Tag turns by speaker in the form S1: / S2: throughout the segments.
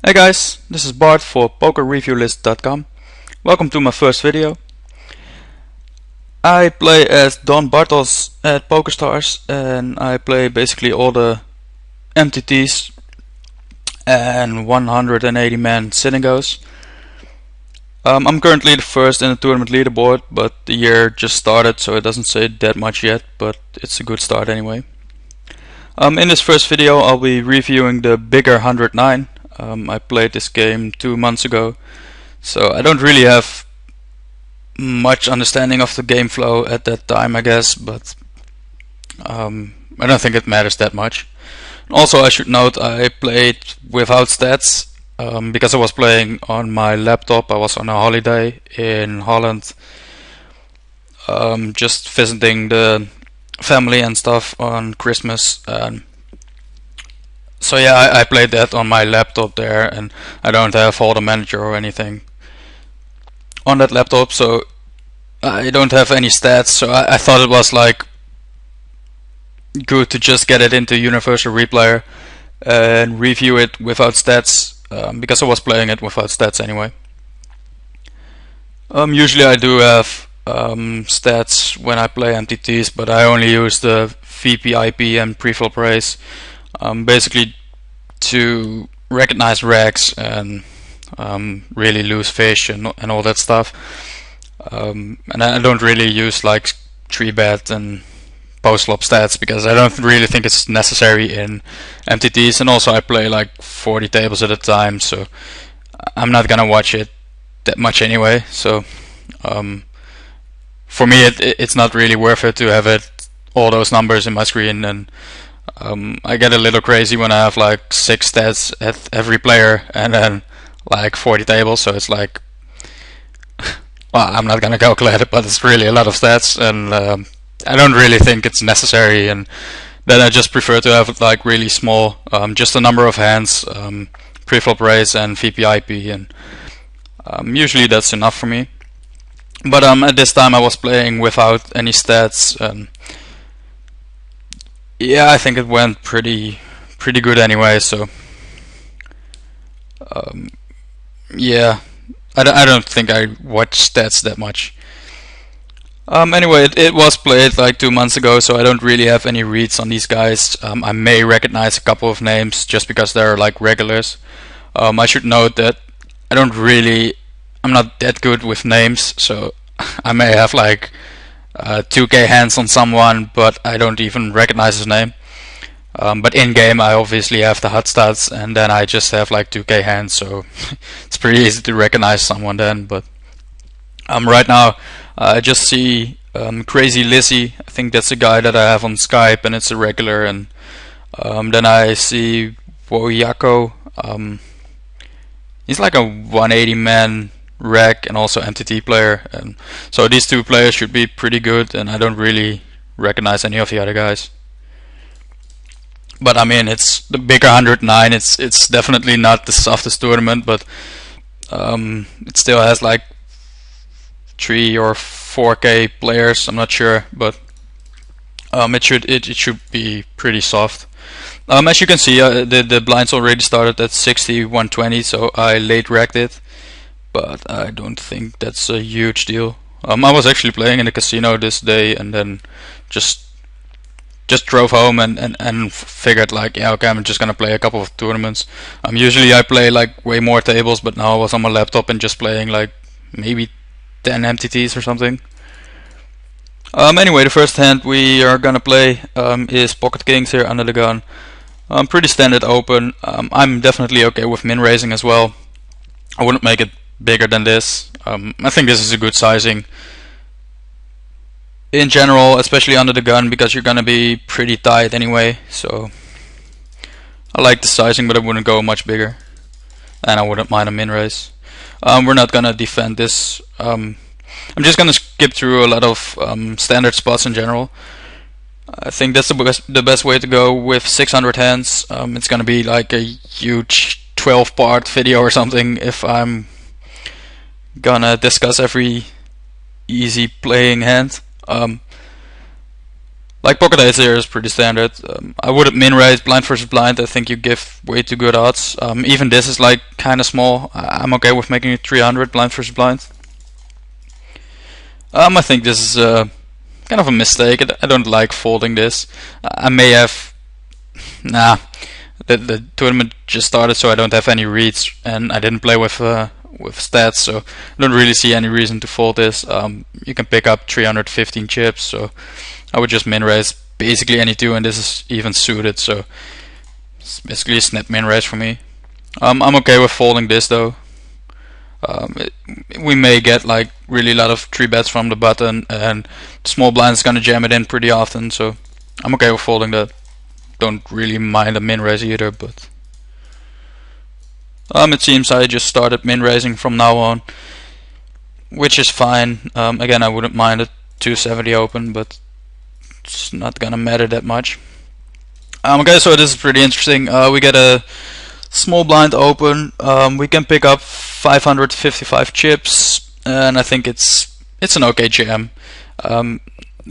S1: Hey guys, this is Bart for PokerReviewList.com. Welcome to my first video. I play as DonBartos at PokerStars and I play basically all the MTTs and 180 man sitting goes. I'm currently the first in the tournament leaderboard, but the year just started, so it doesn't say that much yet, but it's a good start anyway. In this first video I'll be reviewing the bigger 109. I played this game 2 months ago, so I don't really have much understanding of the game flow at that time, I guess, but I don't think it matters that much. Also, I should note I played without stats because I was playing on my laptop. I was on a holiday in Holland, just visiting the family and stuff on Christmas. So yeah, I played that on my laptop there, and I don't have Folder Manager or anything on that laptop, so I don't have any stats. So I thought it was like good to just get it into Universal Replayer and review it without stats, because I was playing it without stats anyway. Usually I do have stats when I play MTTs, but I only use the VPIP and preflop raise. Basically to recognize rags and really lose fish and all that stuff. And I don't really use like 3-bet and post-flop stats because I don't really think it's necessary in MTTs, and also I play like 40 tables at a time, so I'm not gonna watch it that much anyway. So for me it's not really worth it to have all those numbers in my screen, and I get a little crazy when I have like 6 stats at every player and then like 40 tables, so it's like, well, I'm not gonna calculate it, but it's really a lot of stats, and I don't really think it's necessary, and then I just prefer to have like really small, just a number of hands, preflop raise and VPIP, and usually that's enough for me. But at this time I was playing without any stats, and yeah, I think it went pretty good anyway. So yeah, I don't think I watch stats that much. Anyway, it was played like 2 months ago, so I don't really have any reads on these guys. I may recognize a couple of names just because they're like regulars. I should note that I'm not that good with names, so I may have like 2k hands on someone, but I don't even recognize his name. But in game I obviously have the HUD stats, and then I just have like 2k hands, so it's pretty easy to recognize someone then. But right now I just see Crazy Lizzie. I think that's a guy that I have on Skype, and it's a regular. And then I see Woyako. He's like a 180 man reg and also MTT player, and so these two players should be pretty good, and I don't really recognize any of the other guys. But I mean, it's the bigger 109. It's definitely not the softest tournament, but it still has like 3 or 4k players. I'm not sure, but it should be pretty soft. As you can see, the blinds already started at 60-120, so I late racked it, but I don't think that's a huge deal. I was actually playing in the casino this day, and then just drove home and figured like, yeah, okay, I'm just gonna play a couple of tournaments. Usually I play like way more tables, but now I was on my laptop and just playing like maybe 10 MTTs or something. Anyway, the first hand we are gonna play is Pocket Kings here under the gun. Pretty standard open. I'm definitely okay with min raising as well. I wouldn't make it bigger than this. I think this is a good sizing in general, especially under the gun, because you're gonna be pretty tight anyway. So I like the sizing, but I wouldn't go much bigger, and I wouldn't mind a min raise. We're not gonna defend this. I'm just gonna skip through a lot of standard spots in general. I think that's the best way to go with 600 hands. It's gonna be like a huge 12-part video or something if I'm gonna discuss every easy playing hand. Like pocket eights here is pretty standard. I wouldn't min raise blind versus blind. I think you give way too good odds. Even this is like kind of small. I'm okay with making it 300 blind versus blind. I think this is kind of a mistake. I don't like folding this. I may have. Nah, the tournament just started, so I don't have any reads, and I didn't play with stats, so I don't really see any reason to fold this. You can pick up 315 chips, so I would just min raise basically any two, and this is even suited, so it's basically a snap min raise for me. I'm okay with folding this though. We may get like really a lot of 3-bets from the button, and the small blind is gonna jam it in pretty often, so I'm okay with folding that. Don't really mind a min raise either, but it seems I just started min raising from now on, which is fine. Again, I wouldn't mind a 270 open, but it's not gonna matter that much. Okay, so this is pretty interesting. We get a small blind open. We can pick up 555 chips, and I think it's an okay jam. The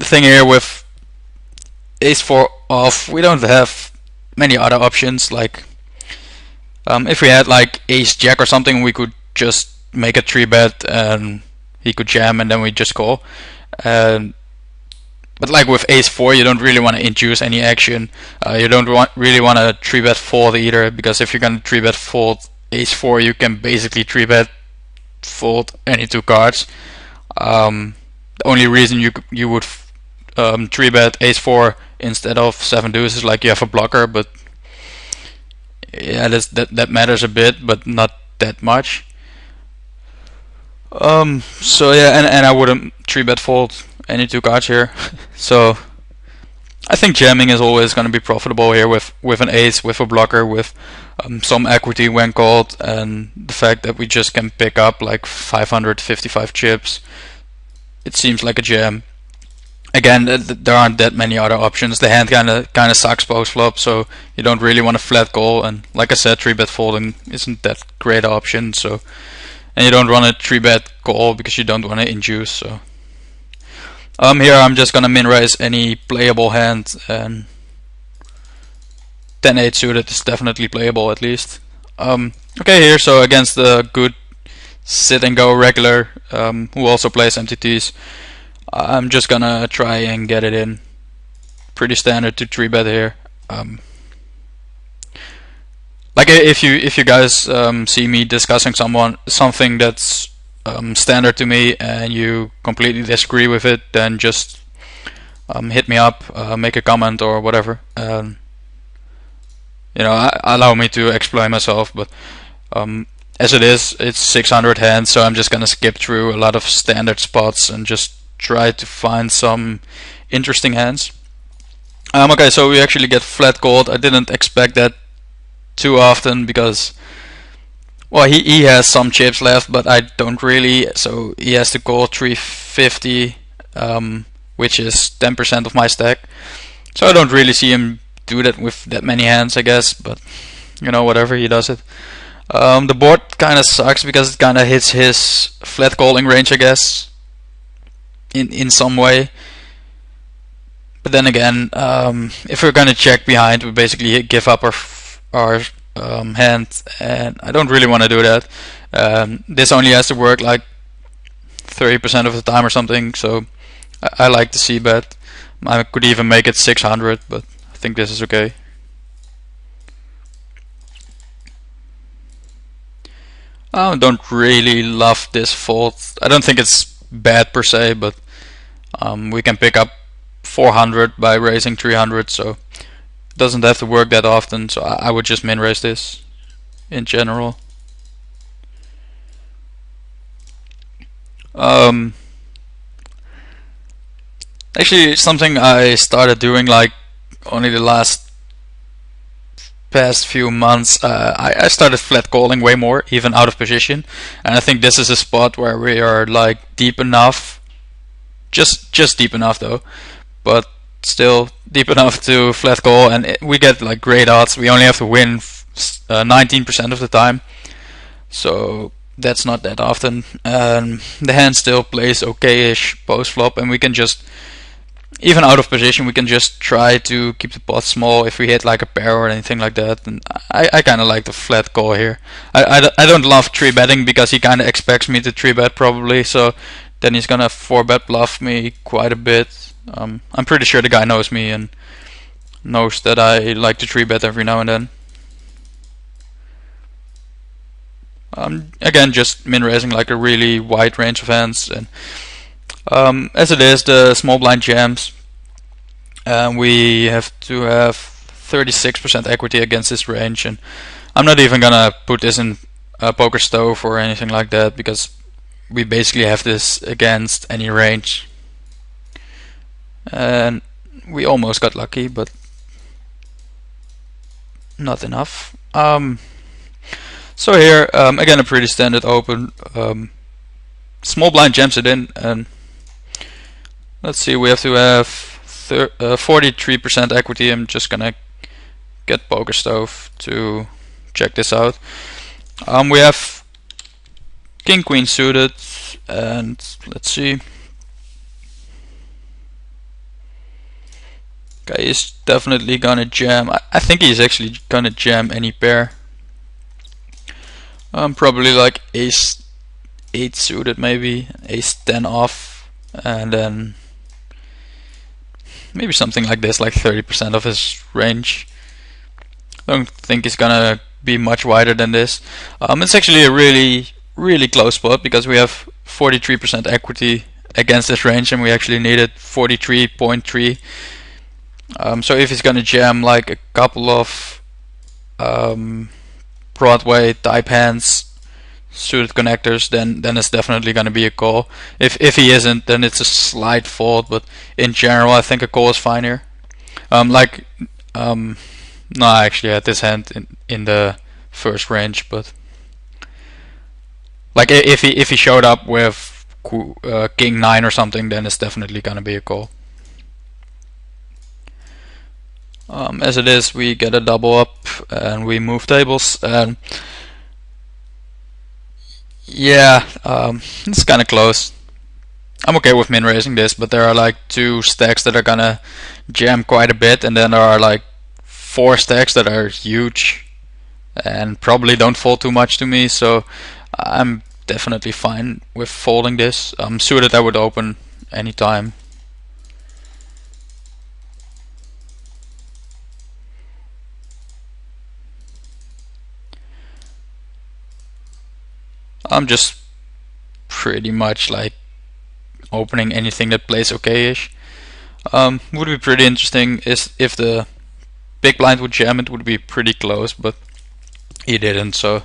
S1: thing here with ace 4 off, we don't have many other options. Like if we had like ace jack or something, we could just make a 3-bet and he could jam, and then we just call. But like with ace 4, you don't really want to induce any action. You don't really want to 3-bet fold either, because if you're gonna 3-bet fold ace 4, you can basically 3-bet fold any two cards. The only reason you would 3-bet ace 4 instead of 7 deuces is like you have a blocker, but yeah, that matters a bit, but not that much. So yeah, and I wouldn't 3-bet fold any two cards here. So I think jamming is always going to be profitable here with an ace, with a blocker, with some equity when called, and the fact that we just can pick up like 555 chips. It seems like a jam. Again, there aren't that many other options. The hand kind of sucks post flop, so you don't really want to flat call. And like I said, 3-bet folding isn't that great option. So, and you don't want a 3-bet call because you don't want to induce. So, here I'm just gonna min raise any playable hand, and 10-8 suited is definitely playable at least. Okay, here, so against the good sit and go regular who also plays MTTs, I'm just gonna try and get it in. Pretty standard to 3-bet here. Like if you guys see me discussing something that's standard to me and you completely disagree with it, then just hit me up, make a comment or whatever. You know, allow me to explain myself. But as it is, it's 600 hands, so I'm just gonna skip through a lot of standard spots and just try to find some interesting hands. Okay, so we actually get flat called. I didn't expect that too often because, well, he has some chips left, but I don't really, so he has to call 350, which is 10% of my stack. So I don't really see him do that with that many hands, I guess, but you know, whatever, he does it. The board kind of sucks because it kind of hits his flat calling range, I guess, in some way. But then again, if we're gonna check behind, we basically give up our hand, and I don't really want to do that. This only has to work like 30% of the time or something, so I like the c-bet. I could even make it 600, but I think this is okay. I don't really love this fold. I don't think it's bad per se, but we can pick up 400 by raising 300, so it doesn't have to work that often. So I would just min raise this in general. Actually, something I started doing like only the past few months, I started flat calling way more, even out of position, and I think this is a spot where we are like deep enough, just deep enough though, but still deep enough to flat call, and we get like great odds. We only have to win 19% of the time, so that's not that often. The hand still plays okay-ish post flop, and we can just even out of position, we can just try to keep the pot small if we hit like a pair or anything like that. And I kind of like the flat call here. I don't love 3-betting because he kind of expects me to 3-bet probably, so then he's gonna 4-bet bluff me quite a bit. I'm pretty sure the guy knows me and knows that I like to 3-bet every now and then. Again, just min raising like a really wide range of hands, and as it is, the small blind jams. We have to have 36% equity against this range, and I'm not even gonna put this in a poker stove or anything like that because we basically have this against any range. And we almost got lucky, but not enough. So here, again, a pretty standard open. Small blind jams it in, and let's see, we have to have 43% equity. I'm just gonna get poker stove to check this out. We have king queen suited, and let's see. Guy is definitely gonna jam. I think he's actually gonna jam any pair. Probably like ace 8 suited, maybe ace 10 off, and then maybe something like this, like 30% of his range. I don't think he's gonna be much wider than this. It's actually a really close spot because we have 43% equity against this range, and we actually needed 43.3. So if he's gonna jam like a couple of Broadway type hands, suited connectors, then it's definitely gonna be a call. If he isn't, then it's a slight fold, but in general I think a call is fine here. No, I actually had this hand in the first range, but like if he showed up with king 9 or something, then it's definitely gonna be a call. As it is, we get a double up and we move tables, and yeah, it's kind of close. I'm okay with min raising this, but there are like 2 stacks that are gonna jam quite a bit, and then there are like 4 stacks that are huge and probably don't fold too much to me, so I'm definitely fine with folding this. Suited I would open anytime. I'm just pretty much like opening anything that plays okay-ish. Would be pretty interesting is if the big blind would jam. It would be pretty close, but he didn't. So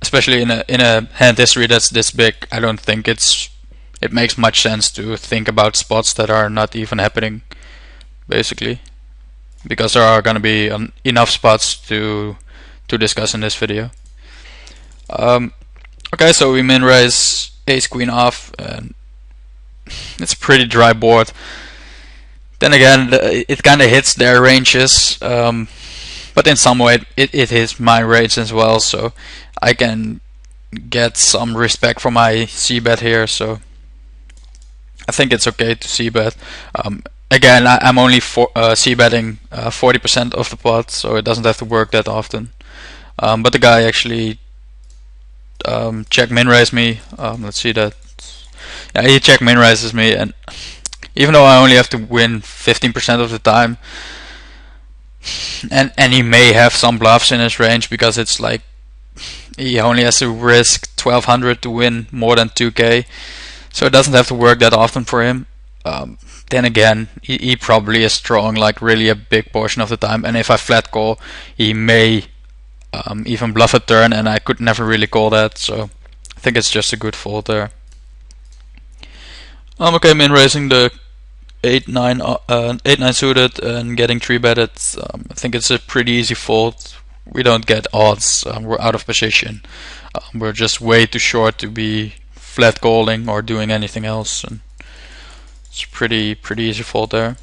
S1: especially in a hand history that's this big, I don't think it makes much sense to think about spots that are not even happening, basically, because there are gonna be enough spots to discuss in this video. Okay, so we min raise ace queen off, and it's a pretty dry board. Then again, it kind of hits their ranges, but in some way it hits my range as well, so I can get some respect for my c-bet here, so I think it's okay to c-bet. Again, I'm only c-betting 40% of the pot, so it doesn't have to work that often. But the guy actually check min raise me. Let's see that. Yeah, he check min raises me, and even though I only have to win 15% of the time, and he may have some bluffs in his range because it's like he only has to risk 1200 to win more than 2k, so it doesn't have to work that often for him. Then again, he probably is strong like really a big portion of the time, and if I flat call, he may even bluff a turn, and I could never really call that, so I think it's just a good fold there. Okay, min raising the 8-9 suited and getting 3-betted. I think it's a pretty easy fold. We don't get odds. We're out of position. We're just way too short to be flat calling or doing anything else, and it's a pretty easy fold there.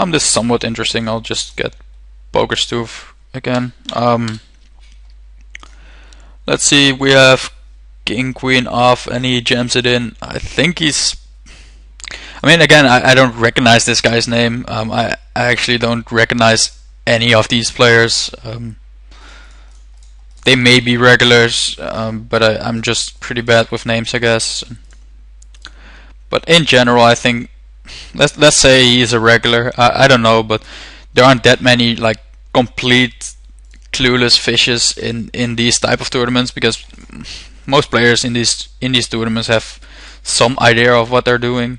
S1: This is somewhat interesting. I'll just get poker stove again. Let's see, we have king, queen off, and he jams it in. I think he's... I mean, again, I don't recognize this guy's name. I actually don't recognize any of these players. They may be regulars, but I'm just pretty bad with names, I guess. But in general, I think, let's say he's a regular. I don't know, but there aren't that many like complete clueless fishes in these type of tournaments, because most players in these tournaments have some idea of what they're doing.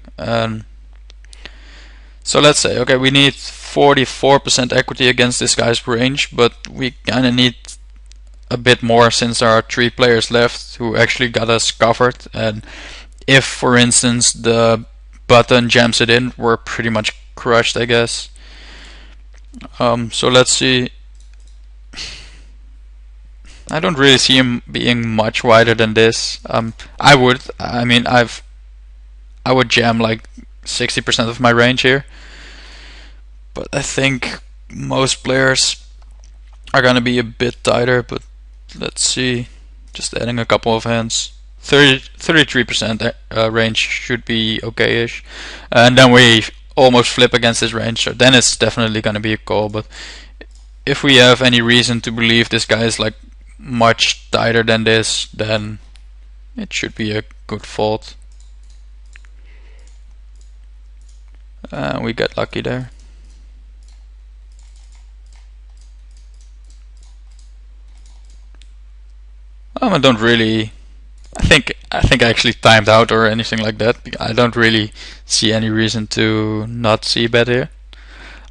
S1: So let's say, okay, we need 44% equity against this guy's range, but we kind of need a bit more since there are 3 players left who actually got us covered. And if, for instance, the button jams it in, we're pretty much crushed, I guess. So let's see. I don't really see him being much wider than this. I would jam like 60% of my range here, but I think most players are gonna be a bit tighter. But let's see, just adding a couple of hands. 33% range should be okay-ish, and then we almost flip against his range, so then it's definitely gonna be a call. But if we have any reason to believe this guy is like much tighter than this, then it should be a good fold. We got lucky there. I don't really. I think I actually timed out or anything like that. I don't really see any reason to not see bet here.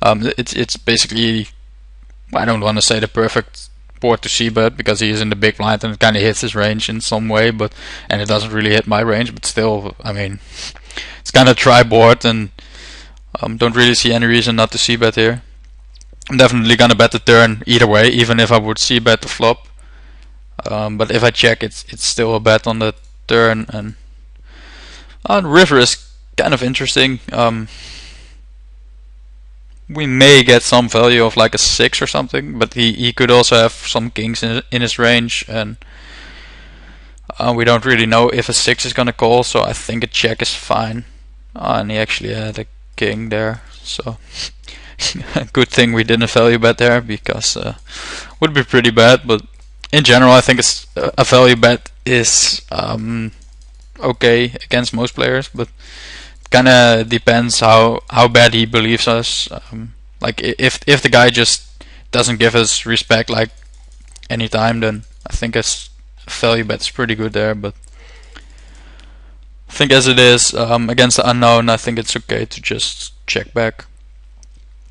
S1: It's basically, I don't want to say the perfect board to see bet, because he is in the big blind and it kind of hits his range in some way, and it doesn't really hit my range. But still, I mean, it's kind of try board, and don't really see any reason not to see bet here. I'm definitely gonna bet the turn either way, even if I would see bet the flop. But if I check, it's still a bet on the turn. And river is kind of interesting. We may get some value of like a 6 or something, but he could also have some kings in his range, and we don't really know if a 6 is gonna call, so I think a check is fine. And he actually had a king there, so good thing we didn't value bet there, because would be pretty bad. But in general, I think it's a value bet is okay against most players, but it kind of depends how bad he believes us. Like if the guy just doesn't give us respect like any time, then I think a value bet's pretty good there. But I think as it is against the unknown, I think it's okay to just check back.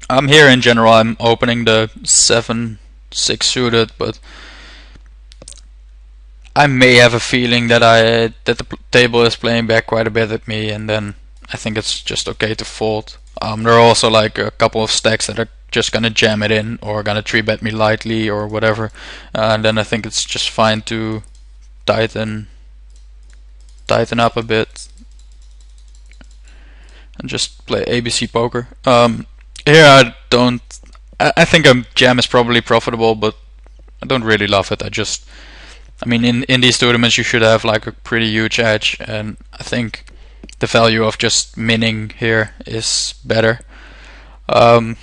S1: Here in general, I'm opening the 7-6 suited, but I may have a feeling that the table is playing back quite a bit at me, and then I think it's just okay to fold. There are also like a couple of stacks that are just gonna jam it in or gonna 3-bet me lightly or whatever, and then I think it's just fine to tighten up a bit and just play ABC poker. Here I think a jam is probably profitable, but I don't really love it. I mean, in these tournaments you should have like a pretty huge edge, and I think the value of just minning here is better. In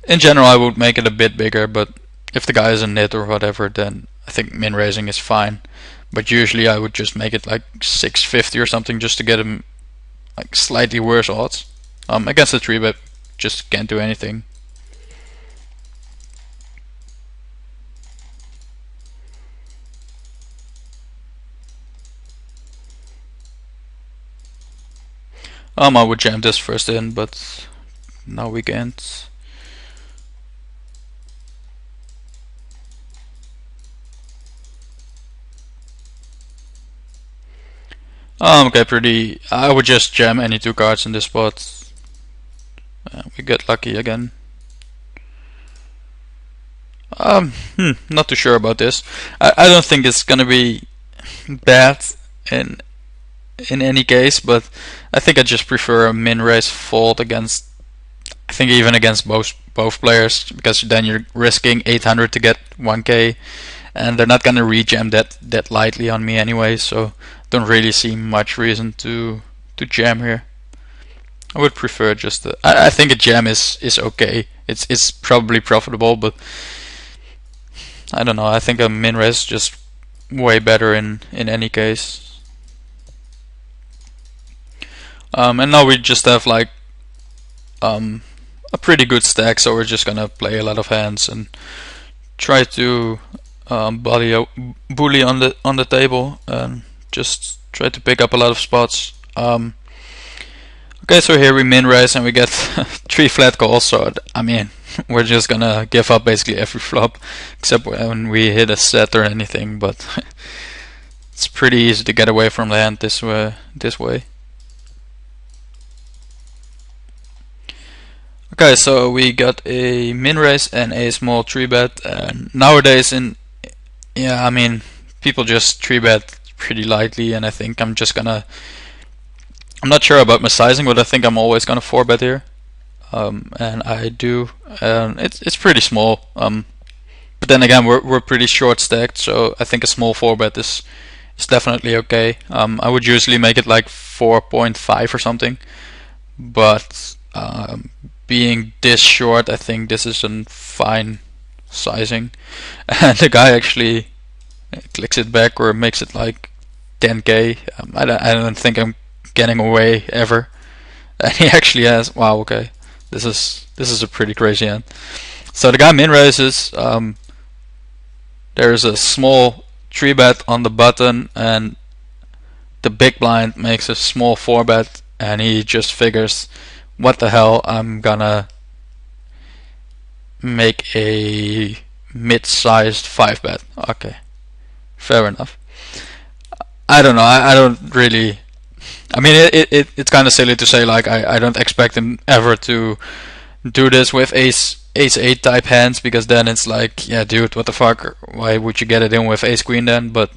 S1: general, I would make it a bit bigger, but if the guy is a nit or whatever, then I think min raising is fine. But usually I would just make it like 650 or something, just to get him like slightly worse odds. Against the 3-bet, just can't do anything. I would jam this first in, but now we can't. Okay, I would just jam any 2 cards in this spot. We get lucky again. Not too sure about this. I don't think it's gonna be bad in any case, but I think I just prefer a min raise fold against, I think even against both players, because then you're risking 800 to get 1k, and they're not gonna rejam that lightly on me anyway, so don't really see much reason to jam here. I would prefer just I think a jam is okay. It's probably profitable, but I don't know. I think a min raise is just way better in any case. And now we just have like a pretty good stack, so we're just gonna play a lot of hands and try to bully on the table and just try to pick up a lot of spots. Okay, so here we min raise and we get 3 flat calls, so I mean we're just gonna give up basically every flop except when we hit a set or anything, but it's pretty easy to get away from the hand this way. Okay, so we got a min raise and a small 3-bet, and nowadays I mean people just 3-bet pretty lightly, and I think I'm not sure about my sizing, but I think I'm always gonna 4-bet here, and I do, and it's pretty small, but then again we're pretty short stacked, so I think a small 4-bet is definitely okay. I would usually make it like 4.5 or something, but being this short, I think this is a fine sizing. And the guy actually clicks it back or makes it like 10k. I don't think I'm getting away ever. And he actually has. Wow. Okay, this is a pretty crazy hand. So the guy min raises. There's a small 3-bet on the button, and the big blind makes a small 4-bet, and he just figures, what the hell, I'm gonna make a mid-sized 5-bet. Okay, fair enough. I don't know, I don't really, I mean it's kind of silly to say like I don't expect him ever to do this with ace 8 type hands, because then it's like, yeah dude, what the fuck, why would you get it in with ace queen then? But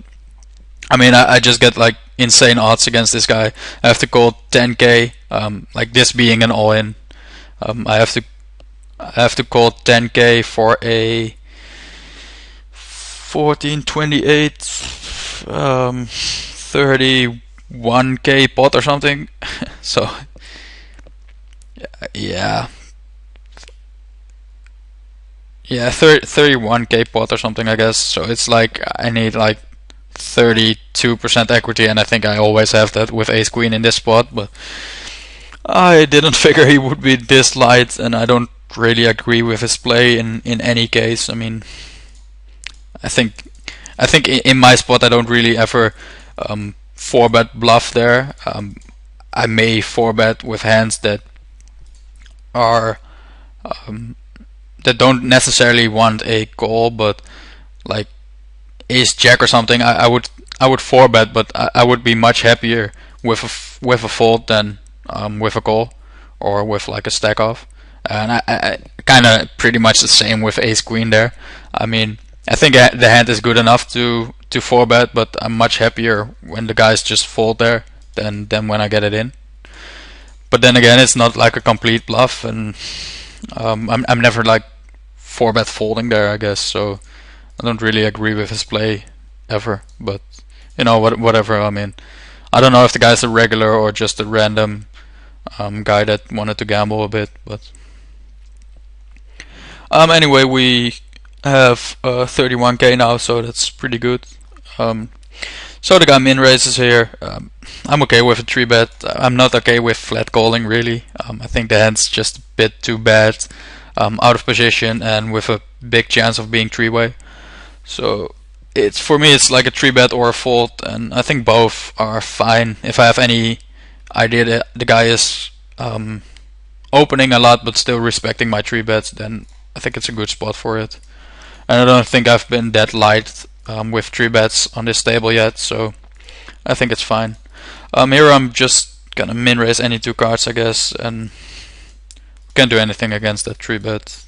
S1: I mean I just get like insane odds against this guy. I have to call 10k, like this being an all-in. I have to call 10k for a 14, 28, 31k pot or something. So yeah, 31k pot or something, I guess. So it's like I need like 32% equity, and I think I always have that with ace queen in this spot, but I didn't figure he would be this light, and I don't really agree with his play in any case. I mean, I think in my spot I don't really ever 4-bet bluff there. I may 4-bet with hands that are that don't necessarily want a call, but like ace jack or something, I would 4-bet, but I would be much happier with a fold than with a call or with like a stack off. And I kind of pretty much the same with ace queen there. I mean, I think the hand is good enough to 4-bet, but I'm much happier when the guys just fold there than when I get it in. But then again, it's not like a complete bluff, and I'm never like 4-bet folding there, I guess. So I don't really agree with his play ever. But you know, whatever. I mean, I don't know if the guy's a regular or just a random guy that wanted to gamble a bit. But anyway, we have 31k now, so that's pretty good. So the guy min raises here. I'm okay with a 3-bet. I'm not okay with flat calling really. I think the hand's just a bit too bad, out of position, and with a big chance of being 3-way. So for me it's like a 3-bet or a fold, and I think both are fine. If I have any idea that the guy is opening a lot but still respecting my 3-bets, then I think it's a good spot for it. And I don't think I've been that light with 3-bets on this table yet, so I think it's fine. Here I'm just gonna min raise any 2 cards, I guess, and can't do anything against that 3-bet.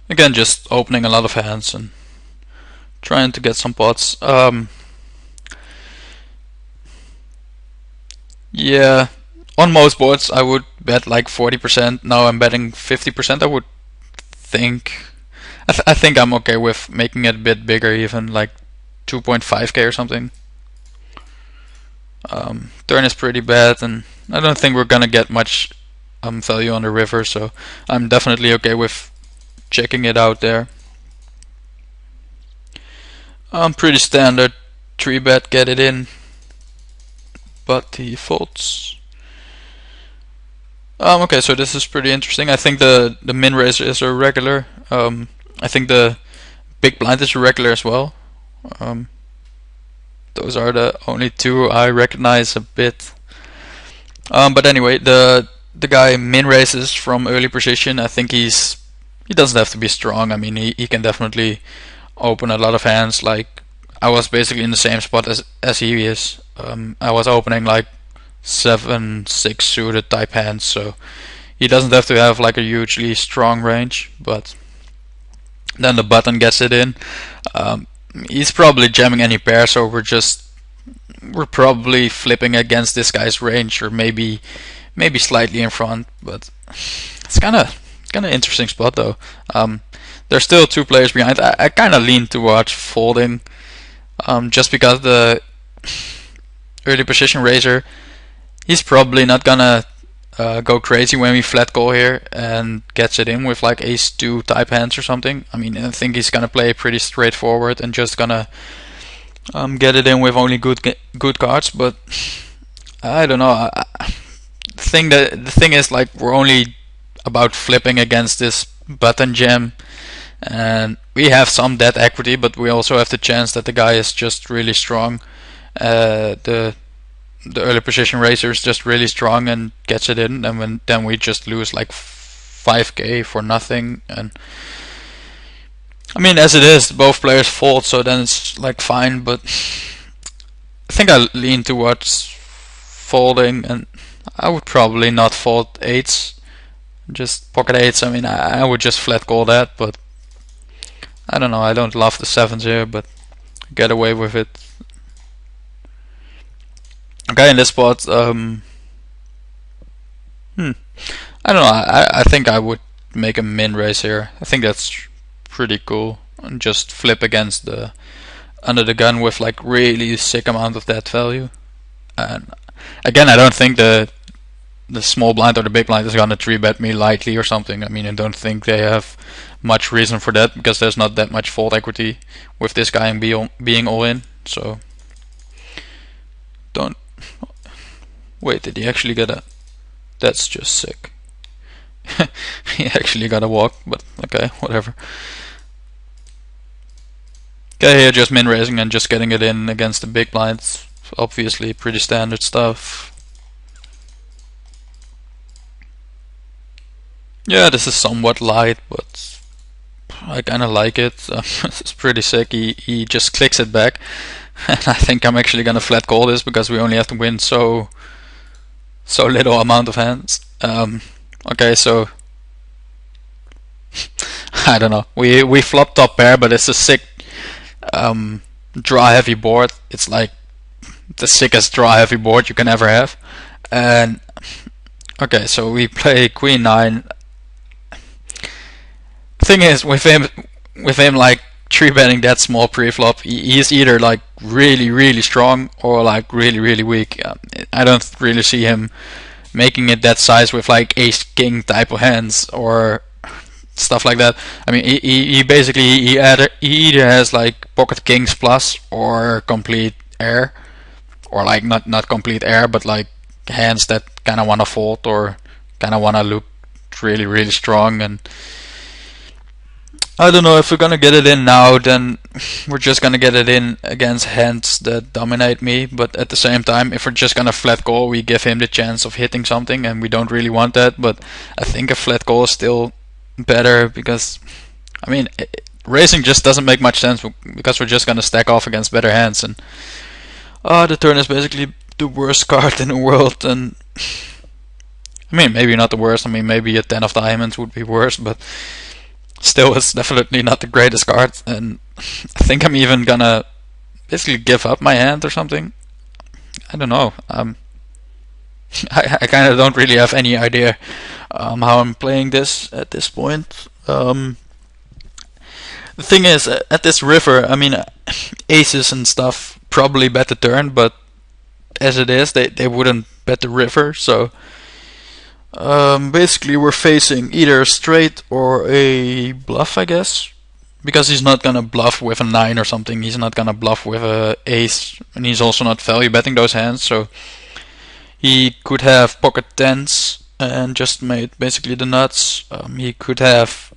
S1: Again, just opening a lot of hands and trying to get some pots. Yeah, on most boards I would bet like 40%. Now I'm betting 50%. I would think. I think I'm okay with making it a bit bigger, even like 2.5k or something. Turn is pretty bad, and I don't think we're gonna get much value on the river, so I'm definitely okay with checking it out there. Pretty standard 3-bet, get it in, but he folds. Okay, so this is pretty interesting. I think the min raise is a regular. I think the big blind is a regular as well. Those are the only two I recognize a bit. But anyway, the guy min raises from early position. I think he doesn't have to be strong. I mean, he can definitely open a lot of hands. Like, I was basically in the same spot as he is. I was opening like 7-6 suited type hands, so he doesn't have to have like a hugely strong range. But then the button gets it in. He's probably jamming any pair, so we're probably flipping against this guy's range, or maybe slightly in front. But it's kind of interesting spot though. There's still 2 players behind. I kind of lean towards folding, just because the early position raiser, he's probably not gonna go crazy when we flat call here and gets it in with like ace-2 type hands or something. I mean, I think he's gonna play pretty straightforward and just gonna get it in with only good cards. But I don't know. The thing is, like, we're only about flipping against this button jam, and we have some debt equity, but we also have the chance that the guy is just really strong. The early position raiser is just really strong and gets it in, and then we just lose like 5k for nothing. And I mean, as it is, both players fold, so then it's like fine. But I think I lean towards folding, and I would probably not fold 8s, just pocket 8s. I mean, I would just flat call that, but I don't know. I don't love the 7s here, but get away with it. Okay, in this spot, I don't know. I think I would make a min raise here. I think that's pretty cool, and just flip against the under the gun with like really sick amount of that value. And again, I don't think the small blind or the big blind is gonna 3-bet me lightly or something. I mean, I don't think they have much reason for that, because there's not that much fold equity with this guy being all in. So don't. Wait, did he actually get a? That's just sick. He actually got a walk, but okay, whatever. Okay, here just min raising and just getting it in against the big blinds. Obviously, pretty standard stuff. Yeah, this is somewhat light, but I kind of like it. It's pretty sick. He just clicks it back, and I think I'm actually gonna flat call this, because we only have to win so little amount of hands. Okay, so I don't know. We flop top pair, but it's a sick draw heavy board. It's like the sickest draw heavy board you can ever have. And okay, so we play queen 9. Thing is, with him like 3-betting that small pre-flop, he's either like really strong or like really weak. I don't really see him making it that size with like ace-king type of hands or stuff like that. I mean, he basically he either has like pocket kings plus or complete air, or like not complete air, but like hands that kind of want to fold or kind of want to look really strong. And I don't know, if we're gonna get it in now, then we're just gonna get it in against hands that dominate me. But at the same time, if we're just gonna flat call, we give him the chance of hitting something, and we don't really want that. But I think a flat call is still better, because I mean, raising just doesn't make much sense, because we're just gonna stack off against better hands. And the turn is basically the worst card in the world. And I mean, maybe not the worst. I mean, maybe a 10 of diamonds would be worse, but still, it's definitely not the greatest card. And I think I'm even gonna basically give up my hand or something. I don't know. I kind of don't really have any idea how I'm playing this at this point. The thing is, at this river, I mean, aces and stuff probably bet the turn, but as it is, they wouldn't bet the river, so basically we're facing either a straight or a bluff, I guess, because he's not gonna bluff with a 9 or something. He's not gonna bluff with a ace, and he's also not value betting those hands, so he could have pocket 10s and just made basically the nuts. He could have,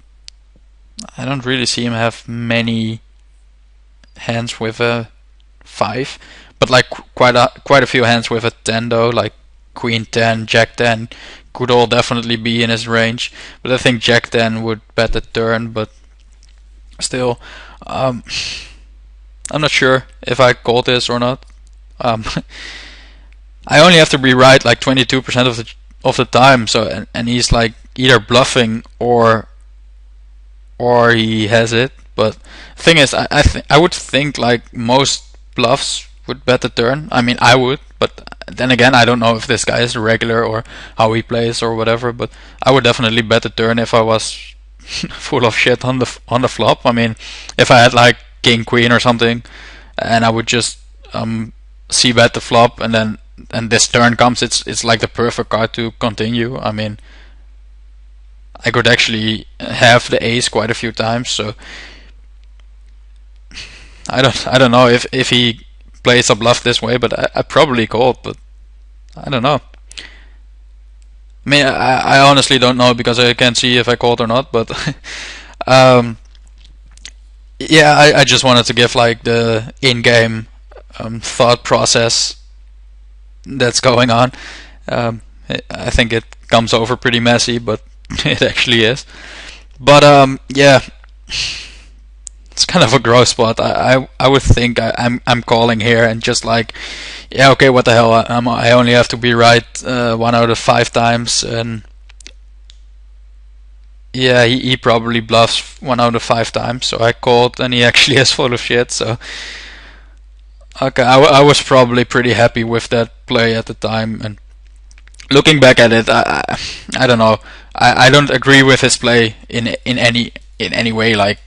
S1: I don't really see him have many hands with a 5, but like quite a few hands with a 10 though, like Queen 10, Jack 10 could all definitely be in his range. But I think Jack 10 would bet the turn, but still, I'm not sure if I called this or not. I only have to be right like 22% of the time, so and he's like either bluffing or he has it. But the thing is, I would think like most bluffs would bet the turn. I mean, I would, but then again, I don't know if this guy is a regular or how he plays or whatever. But I would definitely bet the turn if I was full of shit on the flop. I mean, if I had like king queen or something, and I would just c bet the flop, and this turn comes, it's like the perfect card to continue. I mean, I could actually have the ace quite a few times, so I don't know if he plays a bluff this way, but I probably called, but I don't know. I mean, I honestly don't know because I can't see if I called or not, but yeah, I just wanted to give like the in-game thought process that's going on. I think it comes over pretty messy, but it actually is. But yeah, it's kind of a gross spot. I would think I'm calling here and just like, yeah, okay, what the hell? I only have to be right 1 out of 5 times, and yeah, he probably bluffs 1 out of 5 times. So I called, and he actually is full of shit. So okay, I was probably pretty happy with that play at the time, and looking back at it, I don't know. I don't agree with his play in any way. Like,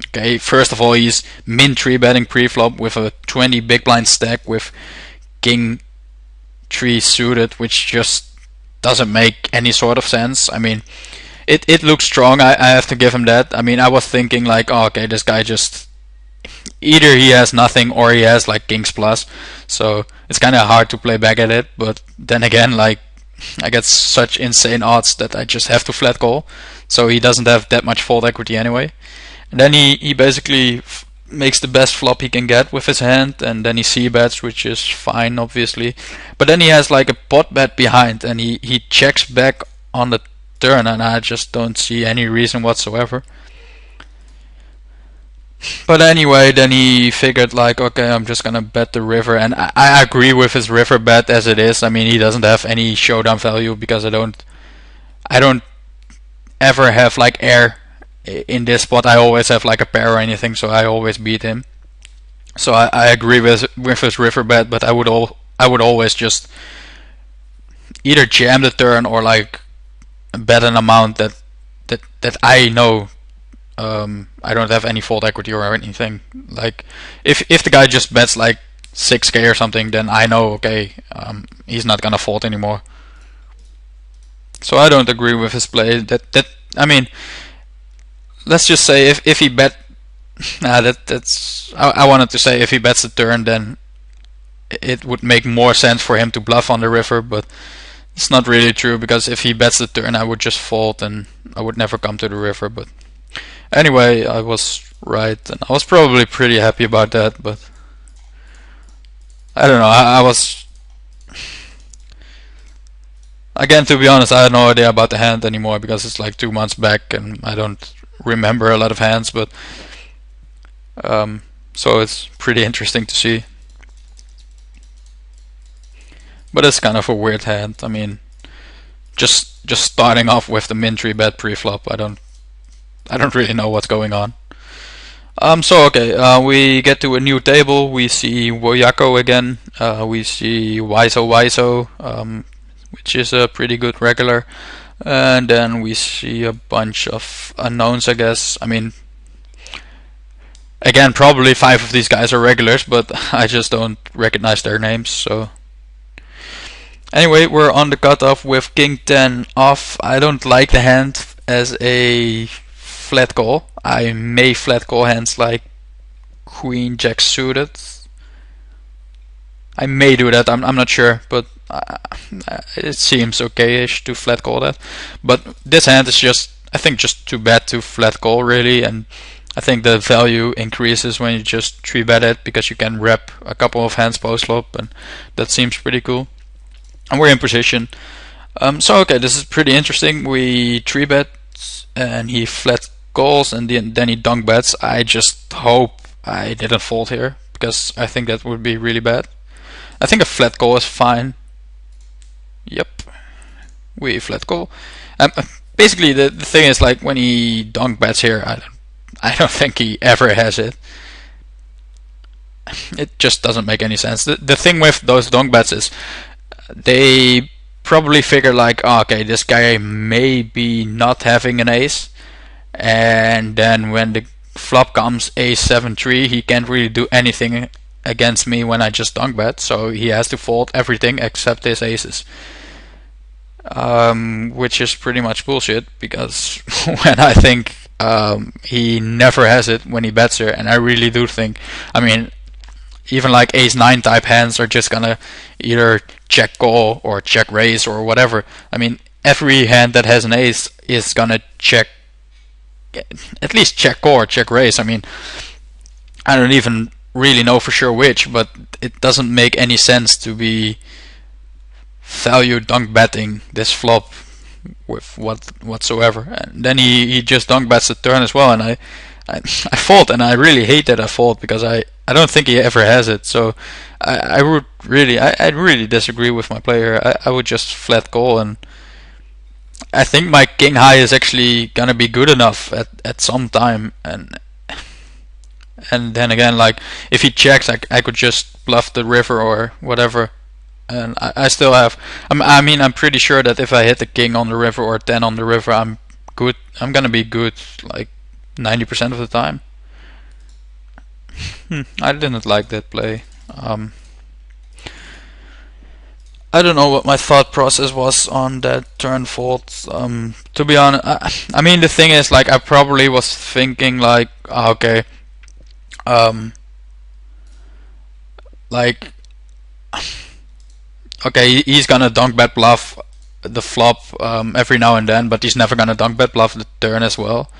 S1: okay, first of all, he's min 3 betting pre-flop with a 20 big blind stack with king 3 suited, which just doesn't make any sort of sense. I mean, it looks strong. I have to give him that. I mean, I was thinking like, oh, okay, this guy just either he has nothing or he has like kings plus, so it's kind of hard to play back at it. But then again, like, I get such insane odds that I just have to flat call, so he doesn't have that much fold equity anyway. And then he basically makes the best flop he can get with his hand, and then he c-bets, which is fine obviously, but then he has like a pot bet behind, and he checks back on the turn, and I just don't see any reason whatsoever. But anyway, then he figured like, okay, I'm just gonna bet the river, and I agree with his river bet as it is. I mean, he doesn't have any showdown value because I don't ever have like air in this spot. I always have like a pair or anything, so I always beat him. So I agree with his river bet, but I would always just either jam the turn or like bet an amount that I know I don't have any fold equity or anything. Like, if the guy just bets like 6k or something, then I know, okay, he's not gonna fold anymore. So I don't agree with his play. That I mean, let's just say if he bet, I wanted to say if he bets the turn, then it would make more sense for him to bluff on the river, but it's not really true, because if he bets the turn, I would just fold and I would never come to the river. But anyway, I was right, and I was probably pretty happy about that, but I don't know, I was, again, to be honest, I had no idea about the hand anymore because it's like 2 months back and I don't remember a lot of hands, but so it's pretty interesting to see. But it's kind of a weird hand. I mean, just starting off with the min 3 bet pre-flop, I don't really know what's going on. So okay, we get to a new table. We see Woyako again. We see Wiso. which is a pretty good regular. And then we see a bunch of unknowns, I guess. I mean, again, probably 5 of these guys are regulars, but I just don't recognize their names. So anyway, we're on the cutoff with King 10 off. I don't like the hand as a flat call. I may flat call hands like Queen Jack suited. I may do that, I'm not sure, but it seems okay-ish to flat call that. But this hand is just, I think, just too bad to flat call really, and I think the value increases when you just 3-bet it, because you can rep a couple of hands post-flop, and that seems pretty cool. And we're in position. So okay, this is pretty interesting. We 3-bet and he flat calls, and then he donk bets. I just hope I didn't fold here, because I think that would be really bad. I think a flat call is fine. Yep, we flat call. Basically, the thing is, like, when he donk bets here, I don't think he ever has it. It just doesn't make any sense. The thing with those donk bets is they probably figure like, oh, okay, this guy may be not having an ace, and then when the flop comes ace 7-3, he can't really do anything against me when I just donk bet, so he has to fold everything except his aces, which is pretty much bullshit, because when I think he never has it when he bets here, and I really do think, I mean, even like ace 9 type hands are just gonna either check call or check raise or whatever. I mean, every hand that has an ace is gonna check, at least check call or check raise. I mean, I don't even really know for sure which, but it doesn't make any sense to be value donk betting this flop with whatsoever. And then he just donk bets the turn as well, and I fold, and I really hate that I fold, because I don't think he ever has it. So I really disagree with my player. I would just flat call, and I think my king high is actually gonna be good enough at some time, and then again, like, if he checks, I could just bluff the river or whatever, and I still have, I mean, I'm pretty sure that if I hit the king on the river or 10 on the river, I'm good. I'm gonna be good like 90% of the time. I didn't like that play. I don't know what my thought process was on that turn fold. To be honest, I mean, the thing is, like, I probably was thinking like, okay, like, okay, he's gonna donk bet bluff the flop every now and then, but he's never gonna donk bet bluff the turn as well.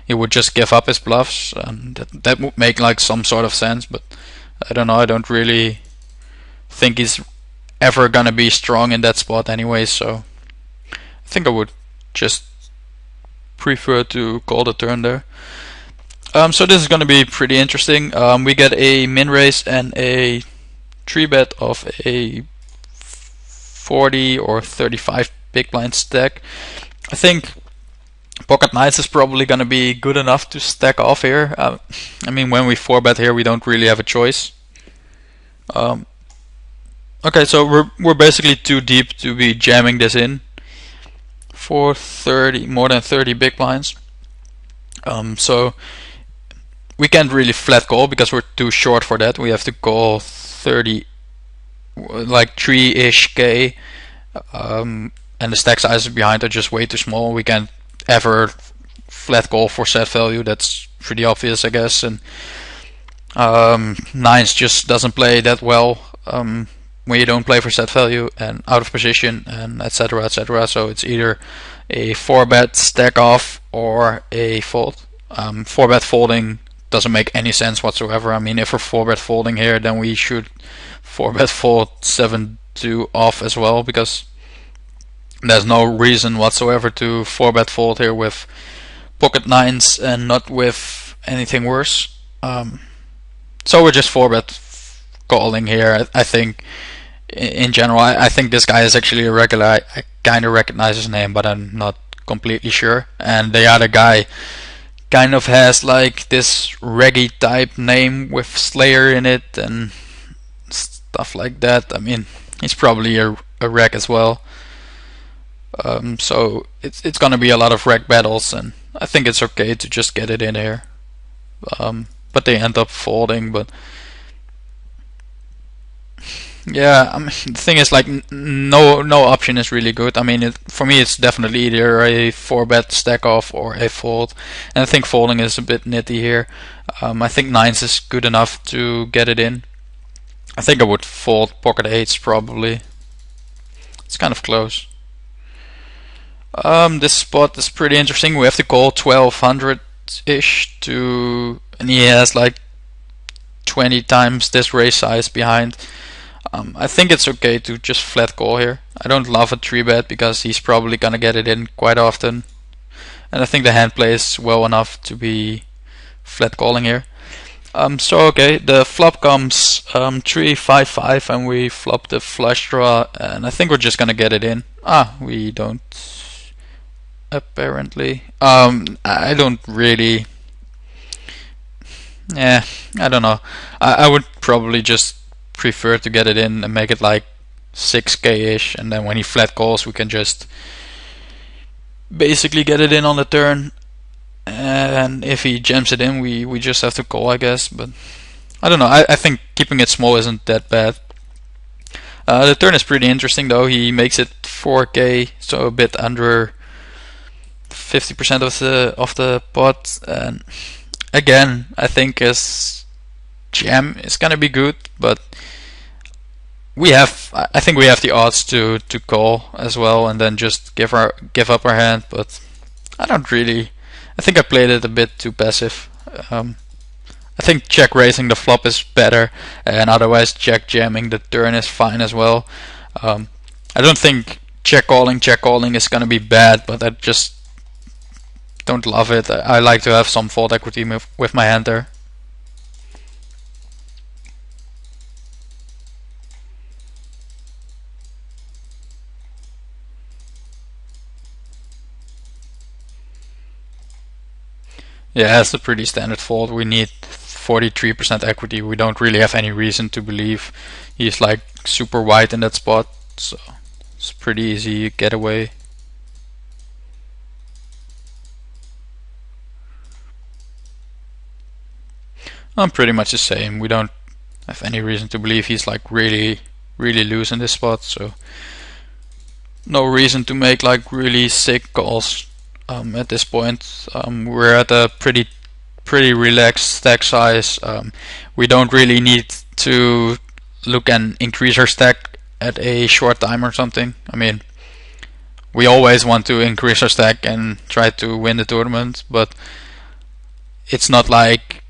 S1: He would just give up his bluffs, and that would make like some sort of sense, but I don't know, I don't really think he's ever gonna be strong in that spot anyway, so I think I would just prefer to call the turn there. So this is gonna be pretty interesting. We get a min raise and a 3-bet of a 40 or 35 big blind stack. I think pocket nines is probably gonna be good enough to stack off here. I mean, when we 4-bet here, we don't really have a choice. Okay, so we're basically too deep to be jamming this in for more than 30 big blinds. So we can't really flat call because we're too short for that. We have to call 30, like 3-ish K, and the stack sizes behind are just way too small. We can't ever flat call for set value. That's pretty obvious, I guess. And nines just doesn't play that well when you don't play for set value and out of position, and etc, etc. So it's either a 4-bet stack off or a fold. 4-bet folding doesn't make any sense whatsoever. I mean, if we're 4-bet folding here, then we should 4-bet fold 7-2 off as well, because there's no reason whatsoever to 4-bet fold here with pocket nines and not with anything worse. So we're just 4-bet calling here. I think in general, I think this guy is actually a regular. I kind of recognize his name, but I'm not completely sure. And the other guy kind of has like this reggae type name with Slayer in it and stuff like that. I mean, he's probably a reg as well. So it's gonna be a lot of rec battles, and I think it's okay to just get it in here. But they end up folding. But yeah, I mean, the thing is, like, no option is really good. I mean, for me, it's definitely either a 4-bet stack off or a fold, and I think folding is a bit nitty here. I think nines is good enough to get it in. I think I would fold pocket eights probably. It's kind of close. This spot is pretty interesting. We have to call 1200-ish to, and he has like 20 times this raise size behind. I think it's okay to just flat call here. I don't love a 3-bet because he's probably gonna get it in quite often, and I think the hand plays well enough to be flat calling here. So okay, the flop comes 3-5-5, and we flop the flush draw, and I think we're just gonna get it in. We don't, apparently. I don't really. Yeah, I don't know. I would probably just prefer to get it in and make it like 6k-ish, and then when he flat calls, we can just basically get it in on the turn. And if he jams it in, we just have to call, I guess. But I don't know. I think keeping it small isn't that bad. The turn is pretty interesting though. He makes it 4k, so a bit under 50% of the pot. And again, I think his jam is gonna be good, but I think we have the odds to call as well, and then just give up our hand. But I don't really. I think I played it a bit too passive. I think check raising the flop is better, and otherwise check jamming the turn is fine as well. I don't think check calling is gonna be bad, but I just don't love it. I like to have some fold equity with my hand there. Yeah, it's a pretty standard fold. We need 43% equity. We don't really have any reason to believe he's like super wide in that spot, so it's a pretty easy getaway. I'm pretty much the same. We don't have any reason to believe he's like really loose in this spot, so no reason to make like really sick calls. At this point, we're at a pretty relaxed stack size. We don't really need to look and increase our stack at a short time or something. I mean, we always want to increase our stack and try to win the tournament, but it's not like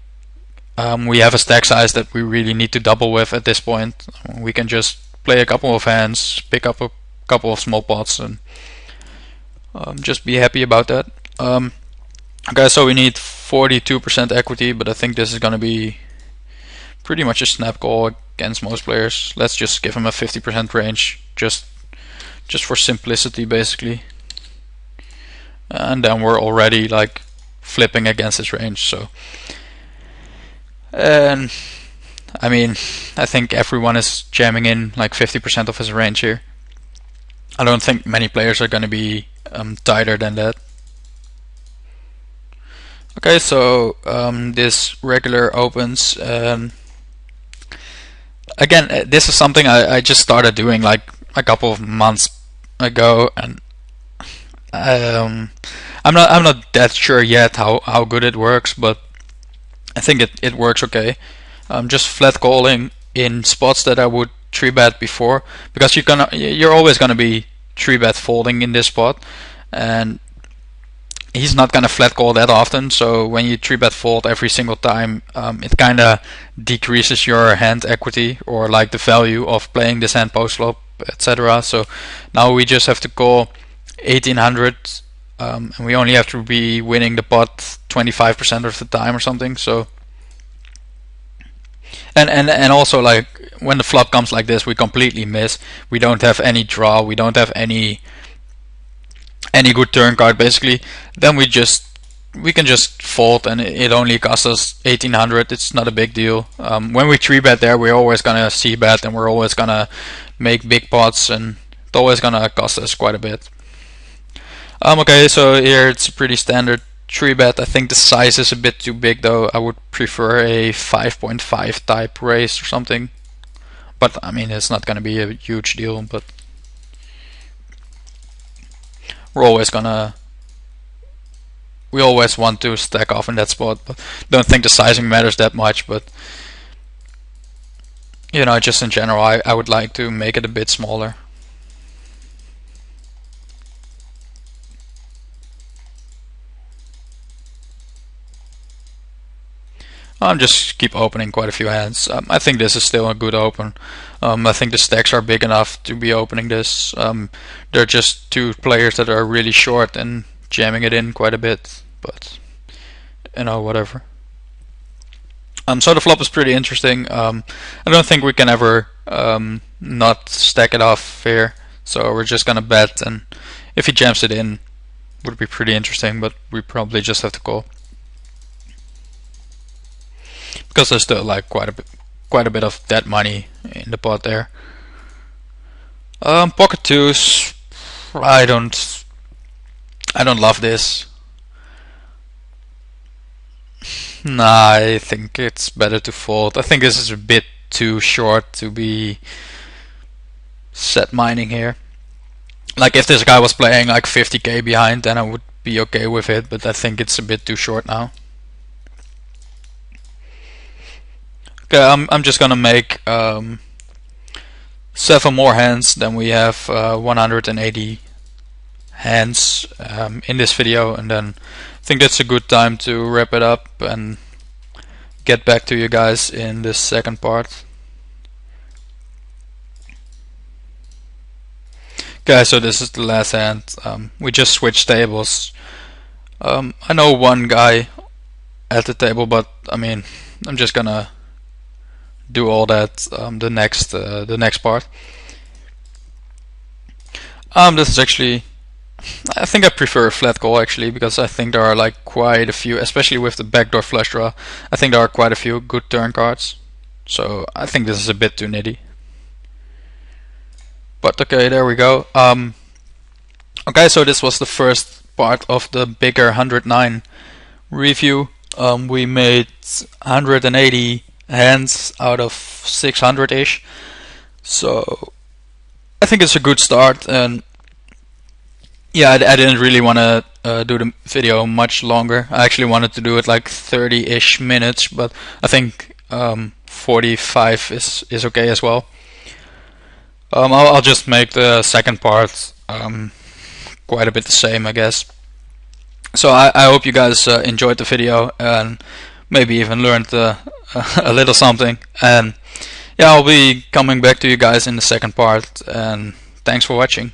S1: we have a stack size that we really need to double with at this point. We can just play a couple of hands, pick up a couple of small pots, and just be happy about that. Okay, so we need 42% equity, but I think this is gonna be pretty much a snap call against most players. Let's just give him a 50% range, just for simplicity, basically. And then we're already like flipping against his range. So, and I mean, I think everyone is jamming in like 50% of his range here. I don't think many players are gonna be tighter than that. Okay, so this regular opens. Again, this is something I just started doing like a couple of months ago, and I'm not that sure yet how good it works, but I think it works okay. Just flat calling in spots that I would 3-bet before, because you're always gonna be 3-bet folding in this spot, and he's not gonna flat call that often. So when you 3-bet fold every single time, it kind of decreases your hand equity or like the value of playing this hand post flop, etc. So now we just have to call 1800, and we only have to be winning the pot 25% of the time or something. So and also, like, when the flop comes like this, we completely miss. We don't have any draw. We don't have any good turn card, basically. Then we can just fold, and it only costs us 1800. It's not a big deal. When we 3-bet there, we're always gonna c-bet, and we're always gonna make big pots, and it's always gonna cost us quite a bit. Okay, so here it's a pretty standard 3-bet. I think the size is a bit too big though. I would prefer a 5.5 type raise or something. But I mean, it's not gonna be a huge deal, but we always want to stack off in that spot, but don't think the sizing matters that much. But you know, just in general, I would like to make it a bit smaller. I'm just keep opening quite a few hands. I think this is still a good open. I think the stacks are big enough to be opening this. They're just two players that are really short and jamming it in quite a bit, but you know, whatever. So the flop is pretty interesting. I don't think we can ever not stack it off here, so we're just gonna bet, and if he jams it in, would be pretty interesting, but we probably just have to call. Because there's still like quite a bit of dead money in the pot there. Pocket twos, I don't love this. Nah, I think it's better to fold. I think this is a bit too short to be set mining here. Like if this guy was playing like 50k behind, then I would be okay with it, but I think it's a bit too short now. Okay, I'm just gonna make 7 more hands, then we have 180 hands in this video, and then I think that's a good time to wrap it up and get back to you guys in this second part. Okay, so this is the last hand. We just switched tables. I know one guy at the table, but I mean, I'm just gonna do all that the next part. This is actually, I think I prefer a flat call actually, because I think there are like quite a few, especially with the backdoor flush draw, I think there are quite a few good turn cards. So I think this is a bit too nitty. But okay, there we go. Okay, so this was the first part of the bigger 109 review. We made 180 hands out of 600-ish, so I think it's a good start. And yeah, I didn't really want to do the video much longer. I actually wanted to do it like 30-ish minutes, but I think 45 is okay as well. I'll just make the second part quite a bit the same, I guess. So I hope you guys enjoyed the video and maybe even learned a little something. And yeah, I'll be coming back to you guys in the second part, and thanks for watching.